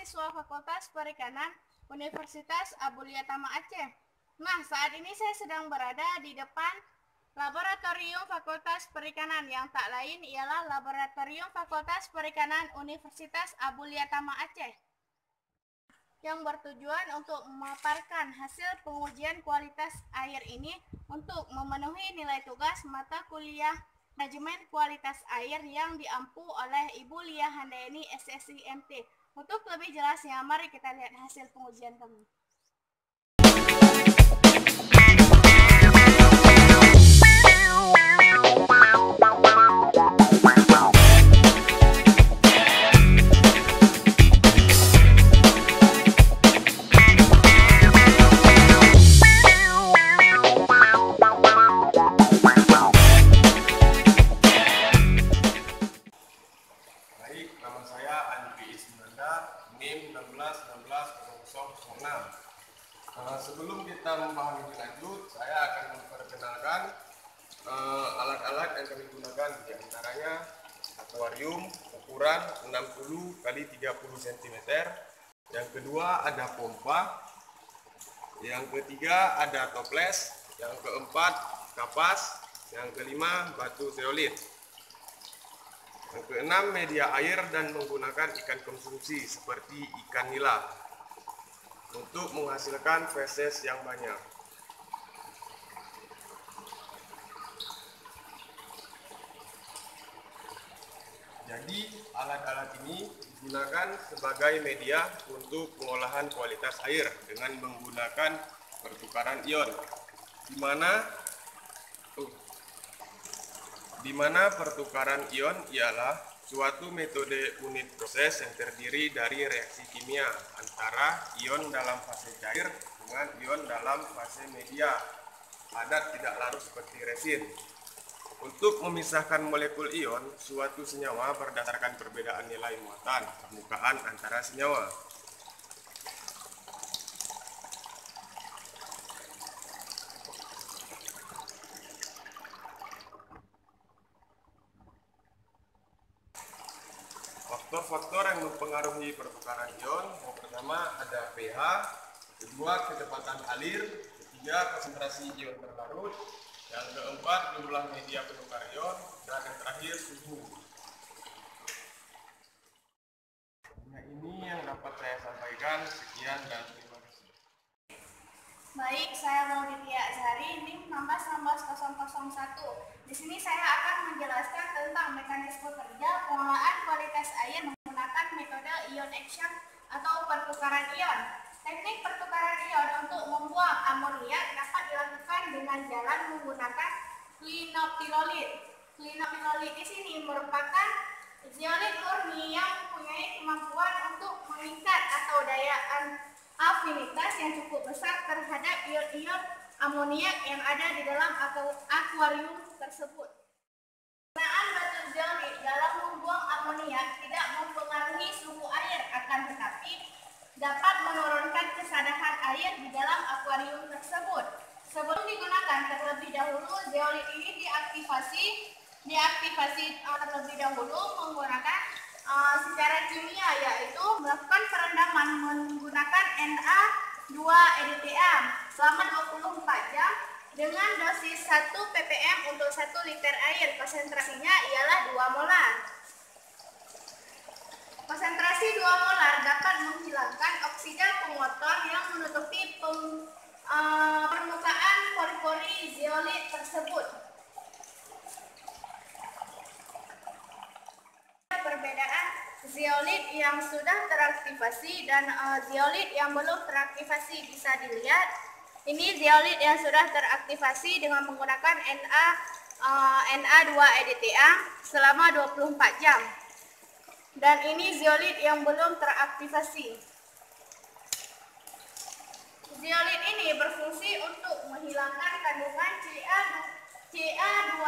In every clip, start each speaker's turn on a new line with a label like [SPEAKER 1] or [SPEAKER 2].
[SPEAKER 1] mahasiswa Fakultas Perikanan Universitas Abulia Tama Aceh. Nah, saat ini saya sedang berada di depan Laboratorium Fakultas Perikanan yang tak lain ialah Laboratorium Fakultas Perikanan Universitas Abulia Tama Aceh, yang bertujuan untuk memaparkan hasil pengujian kualitas air ini untuk memenuhi nilai tugas mata kuliah Manajemen Kualitas Air yang diampu oleh Ibu Lia Handayani SSI MT. Untuk lebih jelasnya, mari kita lihat hasil pengujian kami.
[SPEAKER 2] Nama saya Andri Ismanda, NIM 16160006. Sebelum kita membahas lebih lanjut, saya akan memperkenalkan alat-alat yang kami gunakan, di antaranya akuarium ukuran 60 x 30 cm. Yang kedua ada pompa. Yang ketiga ada toples. Yang keempat kapas. Yang kelima batu zeolit. Yang keenam, media air dan menggunakan ikan konsumsi seperti ikan nila untuk menghasilkan feses yang banyak. Jadi, alat-alat ini digunakan sebagai media untuk pengolahan kualitas air dengan menggunakan pertukaran ion, di mana pertukaran ion ialah suatu metode unit proses yang terdiri dari reaksi kimia antara ion dalam fase cair dengan ion dalam fase media padat tidak larut seperti resin. Untuk memisahkan molekul ion suatu senyawa berdasarkan perbedaan nilai muatan permukaan antara senyawa. Faktor-faktor yang mempengaruhi pertukaran ion, yang pertama ada pH, kedua kecepatan alir, ketiga konsentrasi ion terlarut, yang keempat jumlah media penukar ion, dan yang terakhir suhu. Nah, ini yang dapat saya sampaikan. Sekian dan terima kasih.
[SPEAKER 1] Baik, saya Mauditia Azhari, NIM 16160001. Di sini saya akan menjelaskan tentang mekanisme kerja pengolahan kualitas air menggunakan metode ion exchange atau pertukaran ion. Teknik pertukaran ion untuk membuang amoniak dapat dilakukan dengan jalan menggunakan klinoptilolit. Klinoptilolit di sini merupakan zeolit murni yang mempunyai kemampuan untuk mengikat atau daya afinitas yang cukup besar terhadap ion-ion amoniak yang ada di dalam akuarium tersebut. Penggunaan batu zeolit dalam membuang amoniak tidak mempengaruhi suhu air, akan tetapi dapat menurunkan kesadaran air di dalam akuarium tersebut. Sebelum digunakan terlebih dahulu, zeolit ini diaktifasi terlebih dahulu menggunakan secara kimia, yaitu melakukan perendaman menggunakan Na2-EDTA selama 24 jam dengan dosis 1 ppm untuk 1 liter air. Konsentrasinya ialah 2 molar. Konsentrasi 2 molar dapat menghilangkan oksida pengotor yang menutupi permukaan pori-pori zeolit tersebut. Perbedaan zeolit yang sudah teraktivasi dan zeolit yang belum teraktivasi bisa dilihat. Ini zeolit yang sudah teraktivasi dengan menggunakan Na2-EDTA selama 24 jam. Dan ini zeolit yang belum teraktivasi. Zeolit ini berfungsi untuk menghilangkan kandungan Ca2+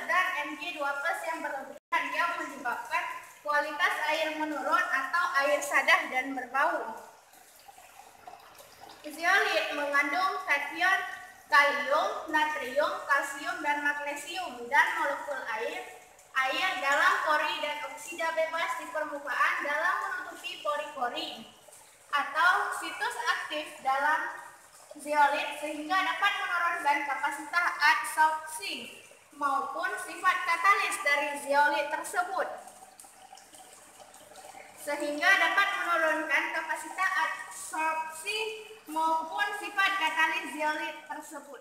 [SPEAKER 1] dan Mg2+ yang berlebihan yang menyebabkan kualitas air menurun atau air sadah dan berbau. Zeolit mengandung kation, kalium, natrium, kalsium, dan magnesium, dan molekul air dalam pori dan oksida bebas di permukaan dalam menutupi pori-pori. atau situs aktif dalam zeolit sehingga dapat menurunkan kapasitas adsorpsi maupun sifat katalis dari zeolit tersebut. Sehingga dapat menurunkan kapasitas adsorpsi maupun sifat katalis zeolit tersebut.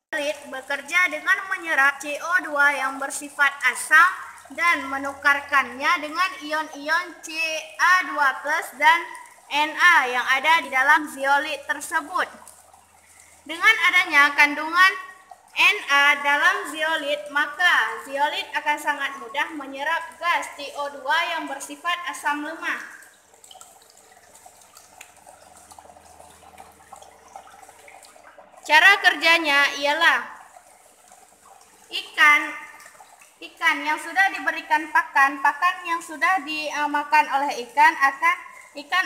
[SPEAKER 1] Zeolit bekerja dengan menyerap CO2 yang bersifat asam dan menukarkannya dengan ion-ion Ca2+ dan Na yang ada di dalam zeolit tersebut. Dengan adanya kandungan Na dalam zeolit, maka zeolit akan sangat mudah menyerap gas CO2 yang bersifat asam lemah. Cara kerjanya ialah ikan yang sudah diberikan pakan yang sudah dimakan oleh ikan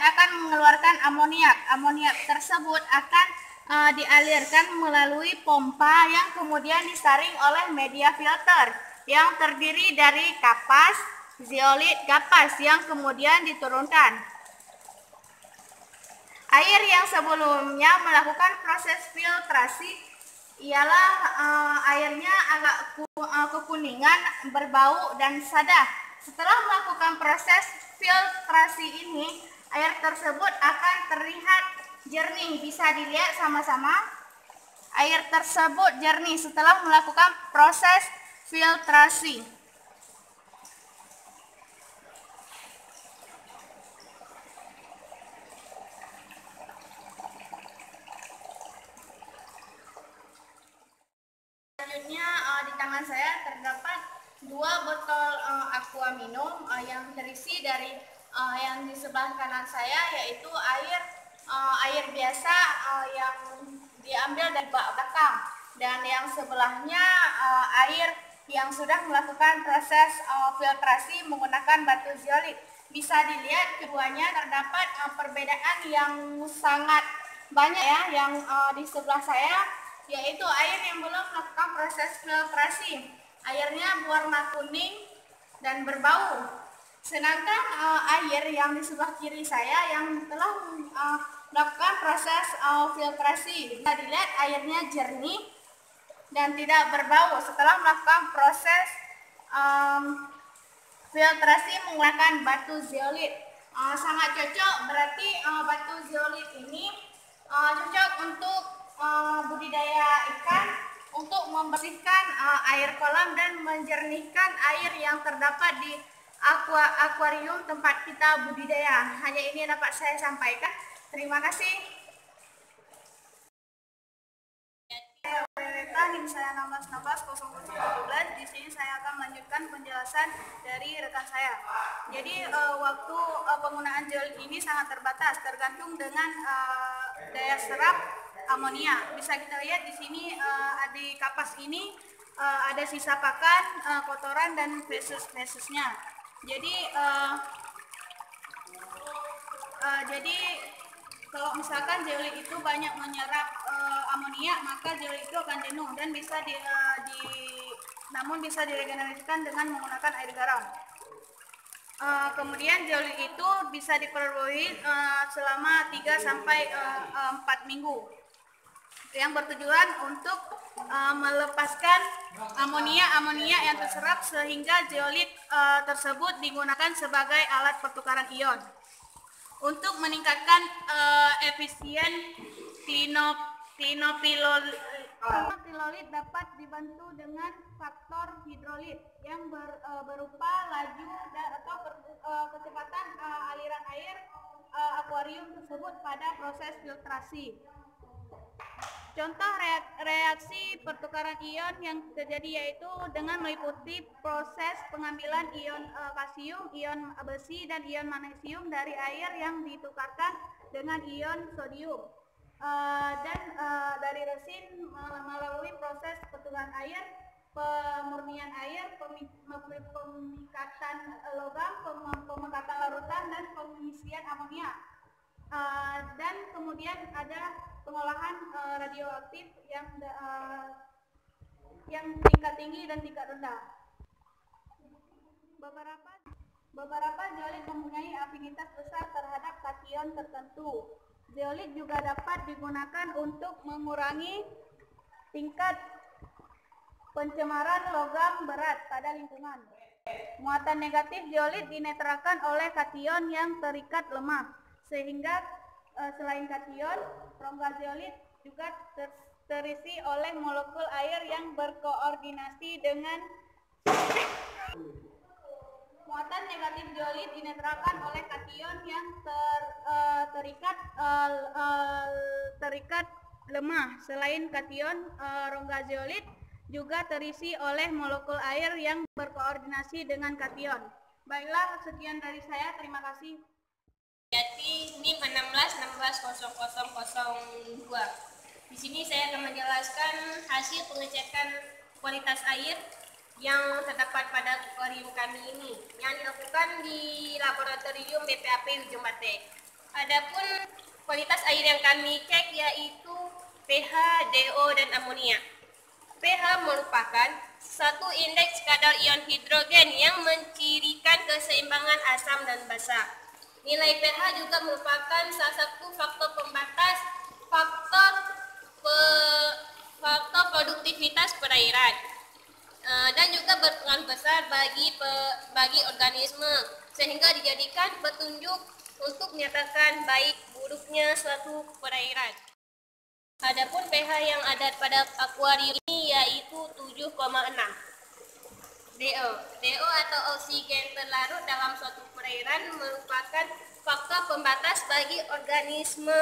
[SPEAKER 1] akan mengeluarkan amoniak. Amoniak tersebut akan dialirkan melalui pompa yang kemudian disaring oleh media filter yang terdiri dari kapas, zeolit kapas yang kemudian diturunkan. Air yang sebelumnya melakukan proses filtrasi ialah airnya agak kekuningan, berbau dan sadah. Setelah melakukan proses filtrasi ini, air tersebut akan terlihat jernih. Bisa dilihat sama-sama. Air tersebut jernih setelah melakukan proses filtrasi. Selanjutnya di tangan saya terdapat 2 botol aqua minum yang terisi dari yang di sebelah kanan saya, yaitu air biasa yang diambil dari bak belakang, dan yang sebelahnya air yang sudah melakukan proses filtrasi menggunakan batu zeolit. Bisa dilihat keduanya terdapat perbedaan yang sangat banyak ya. Yang di sebelah saya yaitu air yang belum melakukan proses filtrasi, airnya berwarna kuning dan berbau. Sedangkan air yang di sebelah kiri saya yang telah melakukan proses filtrasi, bisa dilihat airnya jernih dan tidak berbau setelah melakukan proses filtrasi menggunakan batu zeolit. Sangat cocok, berarti batu zeolit ini cocok untuk budidaya ikan, untuk membersihkan air kolam dan menjernihkan air yang terdapat di akuarium tempat kita budidaya. Hanya ini dapat saya sampaikan. Terima kasih. Saya 16160017. Di sini saya akan melanjutkan penjelasan dari rekan saya. Jadi waktu penggunaan zeolit ini sangat terbatas, tergantung dengan daya serap amonia. Bisa kita lihat di sini di kapas ini ada sisa pakan, kotoran dan feses-fesesnya. Jadi kalau misalkan zeolit itu banyak menyerap amonia, maka zeolit itu akan jenuh dan namun bisa diregenerasikan dengan menggunakan air garam. Kemudian zeolit itu bisa diperbarui selama 3 sampai 4 minggu yang bertujuan untuk melepaskan amonia yang terserap sehingga zeolit tersebut digunakan sebagai alat pertukaran ion. Untuk meningkatkan efisien klinopilolit dapat dibantu dengan faktor hidrolit yang berupa laju atau kecepatan aliran air akuarium tersebut pada proses filtrasi. Contoh reaksi pertukaran ion yang terjadi yaitu dengan meliputi proses pengambilan ion kalsium, ion besi, dan ion magnesium dari air yang ditukarkan dengan ion sodium. Dan dari resin melalui proses pertukaran air, pemurnian air, pemikatan logam, pemekatan larutan, dan pengisian amonia. Dan kemudian ada pengolahan radioaktif yang tingkat tinggi dan tingkat rendah. Beberapa zeolit mempunyai afinitas besar terhadap kation tertentu. Zeolit juga dapat digunakan untuk mengurangi tingkat pencemaran logam berat pada lingkungan. Muatan negatif zeolit dinetralkan oleh kation yang terikat lemah, sehingga selain kation, rongga zeolit juga terisi oleh molekul air yang berkoordinasi dengan muatan negatif zeolit dinetralkan oleh kation yang terikat lemah. Selain kation, rongga zeolit juga terisi oleh molekul air yang berkoordinasi dengan kation. Baiklah, sekian dari saya. Terima kasih.
[SPEAKER 3] Jadi NIM 16160002. Di sini saya akan menjelaskan hasil pengecekan kualitas air yang terdapat pada akuarium kami ini yang dilakukan di laboratorium BPAP Ujung Bate. Adapun kualitas air yang kami cek yaitu pH, DO, dan amonia. pH merupakan satu indeks kadar ion hidrogen yang mencirikan keseimbangan asam dan basa. Nilai pH juga merupakan salah satu faktor pembatas faktor produktivitas perairan dan juga berpengaruh besar bagi organisme, sehingga dijadikan petunjuk untuk menyatakan baik buruknya suatu perairan. Adapun pH yang ada pada akuarium ini yaitu 7,6. DO atau oksigen terlarut dalam suatu perairan merupakan faktor pembatas bagi organisme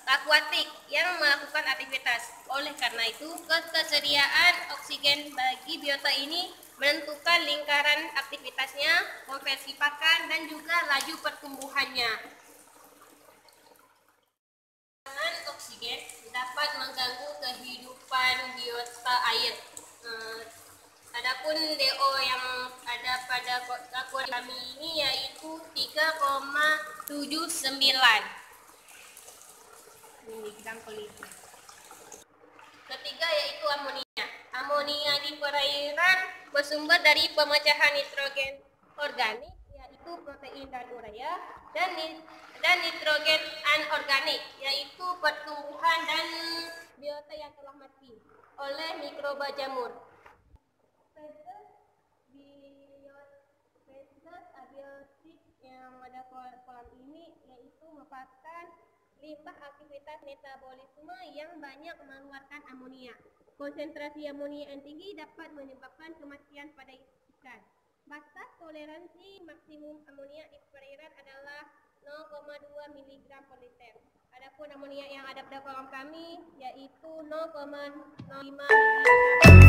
[SPEAKER 3] akuatik yang melakukan aktivitas. Oleh karena itu, ketersediaan oksigen bagi biota ini menentukan lingkaran aktivitasnya, konversi pakan, dan juga laju pertumbuhannya. Kekurangan oksigen dapat mengganggu kehidupan biota air. Adapun DO yang ada pada akuarium kami ini yaitu 3,79 miligram per liter. Ketiga yaitu amonia. Amonia di perairan bersumber dari pemecahan nitrogen organik yaitu protein dan urea, dan nitrogen anorganik yaitu pertumbuhan dan biota yang telah mati oleh mikroba jamur. Spesies abiotik yang ada kolam ini yaitu merupakan limbah aktivitas metabolisme yang banyak mengeluarkan amonia. Konsentrasi amonia yang tinggi dapat menyebabkan kematian pada ikan. Batas toleransi maksimum amonia di perairan adalah 0,2 mg per liter. Adapun amonia yang ada pada kolam kami yaitu 0,05 mg.